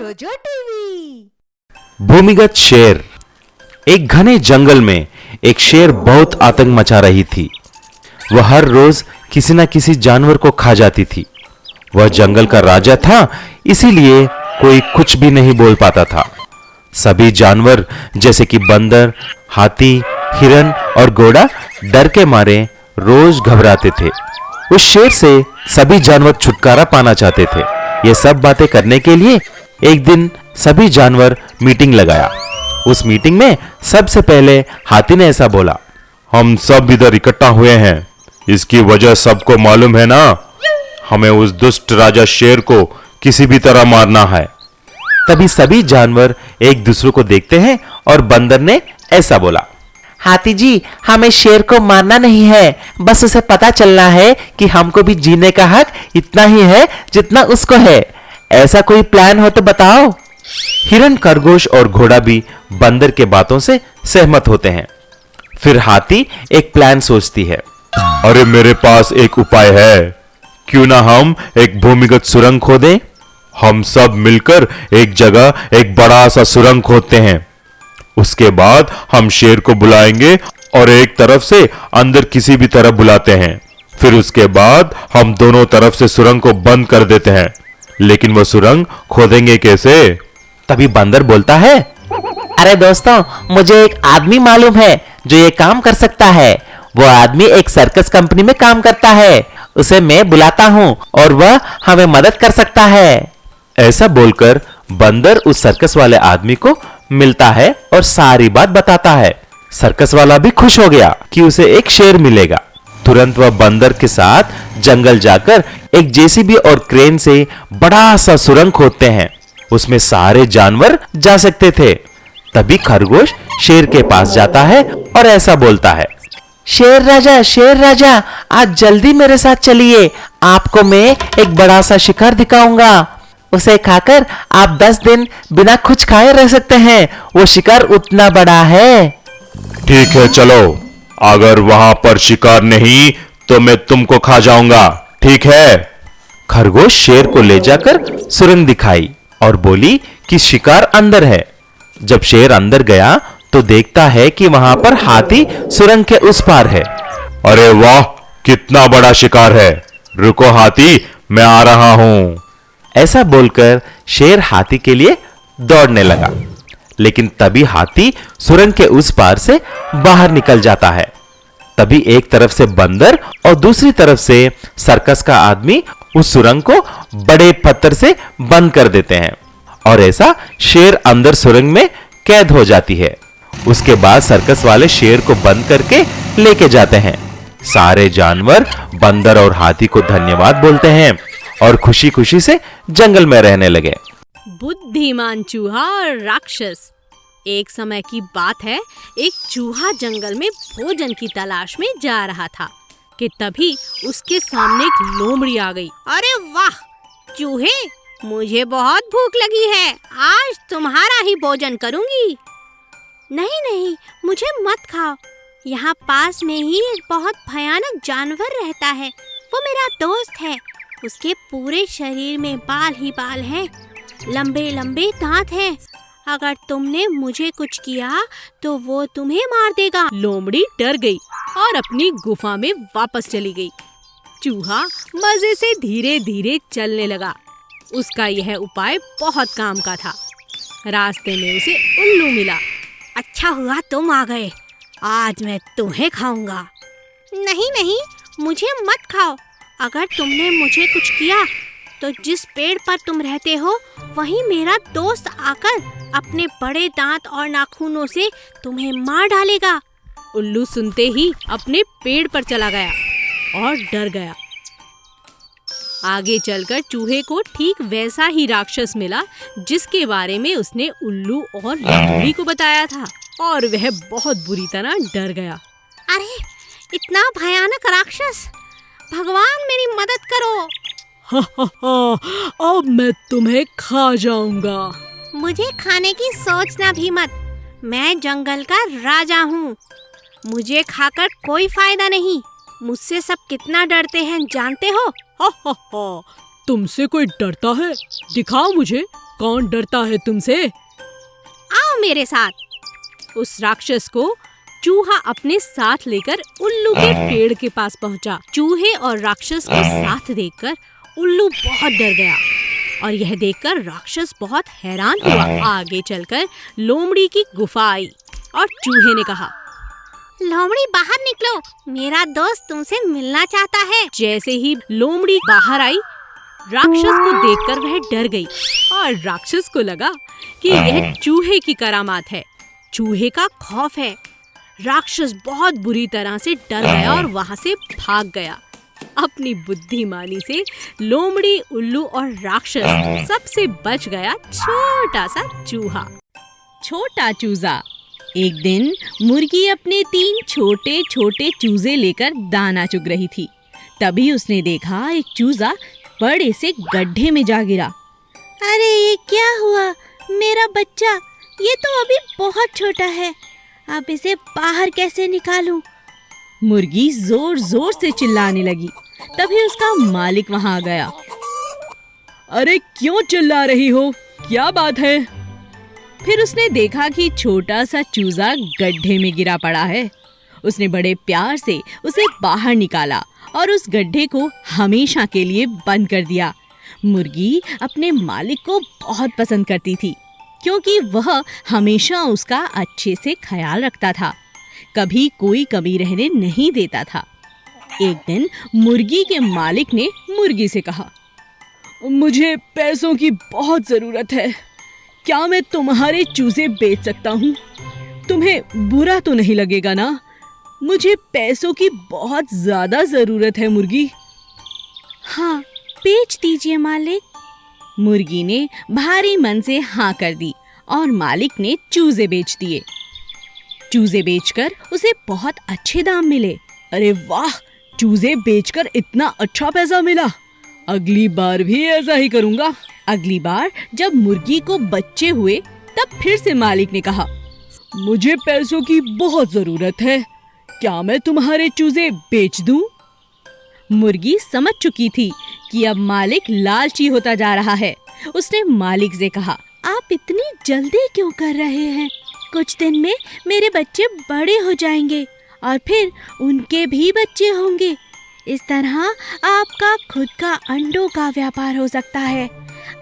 जोजो टीवी। भूमिगत शेर। एक घने जंगल में एक शेर बहुत आतंक मचा रही थी। वह हर रोज किसी न किसी जानवर को खा जाती थी। वह जंगल का राजा था, इसीलिए कोई कुछ भी नहीं बोल पाता था। सभी जानवर जैसे कि बंदर, हाथी, हिरन और घोड़ा डर के मारे रोज घबराते थे। उस शेर से सभी जानवर छुटकारा पाना चाहते थे। ये सब बातें करने के लिए एक दिन सभी जानवर मीटिंग लगाया। उस मीटिंग में सबसे पहले हाथी ने ऐसा बोला, हम सब इधर इकट्ठा हुए हैं, इसकी वजह सबको मालूम है ना। हमें उस दुष्ट राजा शेर को किसी भी तरह मारना है। तभी सभी जानवर एक दूसरे को देखते हैं और बंदर ने ऐसा बोला, हाथी जी, हमें शेर को मारना नहीं है, बस उसे पता चलना है कि हमको भी जीने का हक इतना ही है जितना उसको है। ऐसा कोई प्लान हो तो बताओ। हिरन, खरगोश और घोड़ा भी बंदर के बातों से सहमत होते हैं। फिर हाथी एक प्लान सोचती है, अरे मेरे पास एक उपाय है, क्यों ना हम एक भूमिगत सुरंग खोदें। हम सब मिलकर एक जगह एक बड़ा सा सुरंग खोदते हैं। उसके बाद हम शेर को बुलाएंगे और एक तरफ से अंदर किसी भी तरफ बुलाते हैं। फिर उसके बाद हम दोनों तरफ से सुरंग को बंद कर देते हैं। लेकिन वो सुरंग खोदेंगे कैसे? तभी बंदर बोलता है, अरे दोस्तों, मुझे एक आदमी मालूम है जो ये काम कर सकता है। वो आदमी एक सर्कस कंपनी में काम करता है। उसे मैं बुलाता हूँ और वह हमें मदद कर सकता है। ऐसा बोलकर बंदर उस सर्कस वाले आदमी को मिलता है और सारी बात बताता है। सर्कस वाला भी खुश हो गया कि उसे एक शेर मिलेगा। तुरंत वह बंदर के साथ जंगल जाकर एक जेसीबी और क्रेन से बड़ा सा सुरंग खोदते हैं। उसमें सारे जानवर जा सकते थे। तभी खरगोश शेर के पास जाता है और ऐसा बोलता है, शेर राजा, आज जल्दी मेरे साथ चलिए। आपको मैं एक बड़ा सा शिकार दिखाऊंगा। उसे खाकर आप 10 दिन बिना कुछ खाए रह सकते हैं। वो शिकार उतना बड़ा है। ठीक है, चलो। अगर वहां पर शिकार नहीं तो मैं तुमको खा जाऊंगा, ठीक है? खरगोश शेर को ले जाकर सुरंग दिखाई और बोली कि शिकार अंदर है। जब शेर अंदर गया तो देखता है कि वहां पर हाथी सुरंग के उस पार है। अरे वाह, कितना बड़ा शिकार है! रुको हाथी, मैं आ रहा हूं। ऐसा बोलकर शेर हाथी के लिए दौड़ने लगा। लेकिन तभी हाथी सुरंग के उस पार से बाहर निकल जाता है। तभी एक तरफ से बंदर और दूसरी तरफ से सर्कस का आदमी उस सुरंग को बड़े पत्थर से बंद कर देते हैं और ऐसा शेर अंदर सुरंग में कैद हो जाती है। उसके बाद सर्कस वाले शेर को बंद करके लेके जाते हैं। सारे जानवर बंदर और हाथी को धन्यवाद बोलते हैं और खुशी खुशी से जंगल में रहने लगे। बुद्धिमान चूहा और राक्षस। एक समय की बात है, एक चूहा जंगल में भोजन की तलाश में जा रहा था कि तभी उसके सामने एक लोमड़ी आ गई। अरे वाह चूहे, मुझे बहुत भूख लगी है, आज तुम्हारा ही भोजन करूंगी। नहीं नहीं, मुझे मत खाओ। यहाँ पास में ही एक बहुत भयानक जानवर रहता है। वो मेरा दोस्त है। उसके पूरे शरीर में बाल ही बाल हैं, लंबे लंबे दांत हैं। अगर तुमने मुझे कुछ किया तो वो तुम्हें मार देगा। लोमड़ी डर गई और अपनी गुफा में वापस चली गई। चूहा मजे से धीरे धीरे चलने लगा। उसका यह उपाय बहुत काम का था। रास्ते में उसे उल्लू मिला। अच्छा हुआ तुम आ गए, आज मैं तुम्हें खाऊंगा। नहीं नहीं, मुझे मत खाओ। अगर तुमने मुझे कुछ किया तो जिस पेड़ पर तुम रहते हो वहीं मेरा दोस्त आकर अपने बड़े दांत और नाखूनों से तुम्हें मार डालेगा। उल्लू सुनते ही अपने पेड़ पर चला गया और डर गया। आगे चलकर चूहे को ठीक वैसा ही राक्षस मिला जिसके बारे में उसने उल्लू और लोमड़ी को बताया था और वह बहुत बुरी तरह डर गया। अरे इतना भयानक राक्षस, भगवान मेरी मदद करो। अब मैं तुम्हें खा जाऊंगा। मुझे खाने की सोचना भी मत। मैं जंगल का राजा हूँ। मुझे खाकर कोई फायदा नहीं। मुझसे सब कितना डरते हैं जानते हो? तुमसे कोई डरता है? दिखाओ मुझे, कौन डरता है तुमसे? आओ मेरे साथ। उस राक्षस को चूहा अपने साथ लेकर उल्लू के पेड़ के पास पहुंचा। चूहे और राक्षस को साथ देखकर उल्लू बहुत डर गया और यह देखकर राक्षस बहुत हैरान हुआ। आगे चलकर लोमड़ी की गुफा आई और चूहे ने कहा, लोमड़ी बाहर निकलो, मेरा दोस्त तुमसे मिलना चाहता है। जैसे ही लोमड़ी बाहर आई, राक्षस को देखकर वह डर गई और राक्षस को लगा कि यह चूहे की करामात है, चूहे का खौफ है। राक्षस बहुत बुरी तरह से डर गया और वहां से भाग गया। अपनी बुद्धिमानी से लोमड़ी, उल्लू और राक्षस सबसे बच गया छोटा सा चूहा। छोटा चूजा। एक दिन मुर्गी अपने 3 छोटे छोटे चूजे लेकर दाना चुग रही थी। तभी उसने देखा एक चूजा बड़े से गड्ढे में जा गिरा। अरे ये क्या हुआ? मेरा बच्चा, ये तो अभी बहुत छोटा है, अब इसे बाहर कैसे निकालूं? मुर्गी जोर जोर से चिल्लाने लगी। तभी उसका मालिक वहां आ गया। अरे क्यों चिल्ला रही हो? क्या बात है? फिर उसने देखा कि छोटा सा चूजा गड्ढे में गिरा पड़ा है। उसने बड़े प्यार से उसे बाहर निकाला और उस गड्ढे को हमेशा के लिए बंद कर दिया। मुर्गी अपने मालिक को बहुत पसंद करती थी क्योंकि वह हमेशा उसका अच्छे से ख्याल रखता था, कभी कोई कमी रहने नहीं देता था। एक दिन मुर्गी के मालिक ने मुर्गी से कहा, मुझे पैसों की बहुत जरूरत है, क्या मैं तुम्हारे चूजे बेच सकता हूँ? तुम्हें बुरा तो नहीं लगेगा ना? मुझे पैसों की बहुत ज्यादा जरूरत है मुर्गी। हाँ, बेच दीजिए मालिक। मुर्गी ने भारी मन से हाँ कर दी और मालिक ने चूजे बेच दिए। चूजे बेचकर उसे बहुत अच्छे दाम मिले। अरे वाह, चूजे बेचकर इतना अच्छा पैसा मिला, अगली बार भी ऐसा ही करूँगा। अगली बार जब मुर्गी को बच्चे हुए तब फिर से मालिक ने कहा, मुझे पैसों की बहुत जरूरत है, क्या मैं तुम्हारे चूजे बेच दूं? मुर्गी समझ चुकी थी कि अब मालिक लालची होता जा रहा है। उसने मालिक से कहा, आप इतनी जल्दी क्यों कर रहे हैं? कुछ दिन में मेरे बच्चे बड़े हो जाएंगे और फिर उनके भी बच्चे होंगे। इस तरह आपका खुद का अंडों का व्यापार हो सकता है।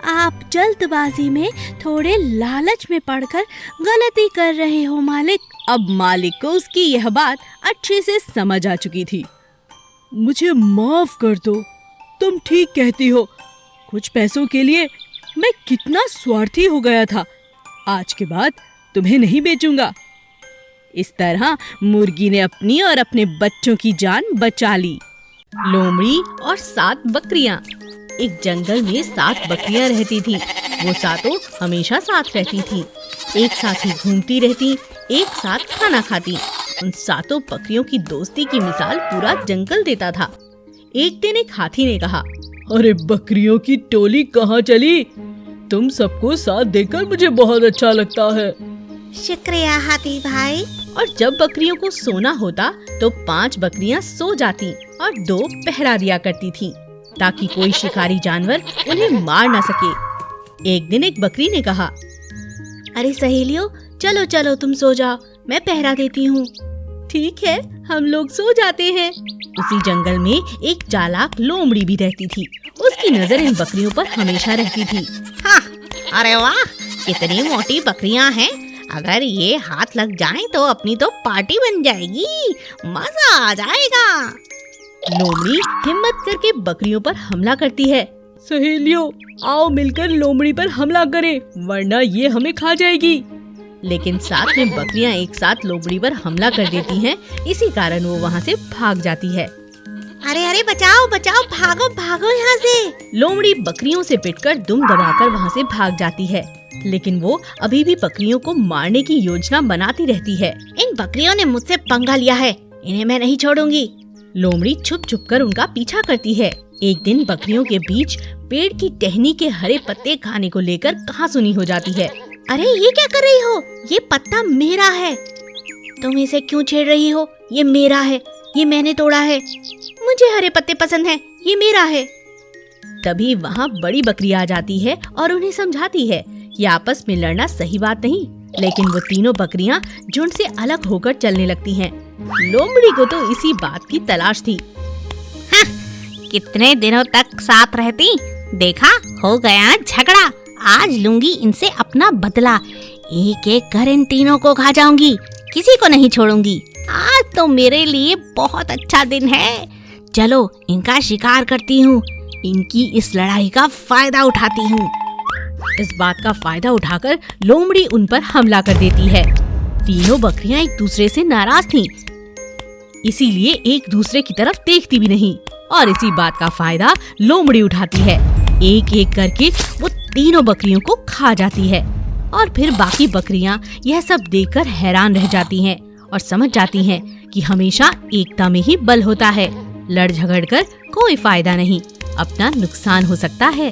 आप जल्दबाजी में थोड़े लालच में पड़कर गलती कर रहे हो मालिक। अब मालिक को उसकी यह बात अच्छे से समझ आ चुकी थी। मुझे माफ कर दो, तुम ठीक कहती हो, कुछ पैसों के लिए मैं कितना स्वार्थी हो गया था। आज के बाद तुम्हें नहीं बेचूंगा। इस तरह मुर्गी ने अपनी और अपने बच्चों की जान बचा ली। लोमड़ी और 7 बकरियां। एक जंगल में 7 बकरियां रहती थी। वो सातों हमेशा साथ रहती थी, एक साथ ही घूमती रहती, एक साथ खाना खाती। उन 7 बकरियों की दोस्ती की मिसाल पूरा जंगल देता था। एक दिन एक हाथी ने कहा, अरे बकरियों की टोली कहाँ चली? तुम सबको साथ देखकर मुझे बहुत अच्छा लगता है। शुक्रिया हाथी भाई। और जब बकरियों को सोना होता तो 5 बकरियां सो जाती और 2 पहरा दिया करती थीं, ताकि कोई शिकारी जानवर उन्हें मार न सके। एक दिन एक बकरी ने कहा, अरे सहेलियों, चलो चलो तुम सो जाओ, मैं पहरा देती हूँ। ठीक है, हम लोग सो जाते हैं। उसी जंगल में एक चालाक लोमड़ी भी रहती थी। उसकी नजर इन बकरियों पर हमेशा रहती थी। हाँ, अरे वाह, कितनी मोटी बकरियां हैं। अगर ये हाथ लग जाएं तो अपनी तो पार्टी बन जाएगी, मजा आ जाएगा। लोमड़ी हिम्मत करके बकरियों पर हमला करती है। सहेलियों, आओ मिलकर लोमड़ी पर हमला करें, वरना ये हमें खा जाएगी। लेकिन साथ में बकरियां एक साथ लोमड़ी पर हमला कर देती हैं, इसी कारण वो वहाँ से भाग जाती है। अरे अरे बचाओ बचाओ, भागो भागो यहाँ से। लोमड़ी बकरियों से पिटकर दुम दबाकर वहाँ से भाग जाती है, लेकिन वो अभी भी बकरियों को मारने की योजना बनाती रहती है। इन बकरियों ने मुझसे पंगा लिया है, इन्हें मैं नहीं छोड़ूंगी। लोमड़ी छुप छुप कर उनका पीछा करती है। एक दिन बकरियों के बीच पेड़ की टहनी के हरे पत्ते खाने को लेकर कहासुनी हो जाती है। अरे ये क्या कर रही हो? ये पत्ता मेरा है, तुम इसे क्यों छेड़ रही हो? ये मेरा है, ये मैंने तोड़ा है। मुझे हरे पत्ते पसंद हैं, ये मेरा है। तभी वहाँ बड़ी बकरी आ जाती है और उन्हें समझाती है कि आपस में लड़ना सही बात नहीं। लेकिन वो तीनों बकरियां झुंड से अलग होकर चलने लगती हैं। लोमड़ी को तो इसी बात की तलाश थी। कितने दिनों तक साथ रहती, देखा हो गया झगड़ा। आज लूंगी इनसे अपना बदला, एक एक कर इन तीनों को खा जाऊंगी, किसी को नहीं छोड़ूंगी। आज तो मेरे लिए बहुत अच्छा दिन है। चलो इनका शिकार करती हूँ, इनकी इस लड़ाई का फायदा उठाती हूँ। इस बात का फायदा उठाकर लोमड़ी उन पर हमला कर देती है। तीनों बकरियां एक दूसरे से नाराज थीं, इसीलिए एक दूसरे की तरफ देखती भी नहीं और इसी बात का फायदा लोमड़ी उठाती है। एक एक करके वो तीनों बकरियों को खा जाती है और फिर बाकी बकरियां यह सब देखकर हैरान रह जाती हैं और समझ जाती हैं कि हमेशा एकता में ही बल होता है। लड़ झगड़ कर कोई फायदा नहीं, अपना नुकसान हो सकता है।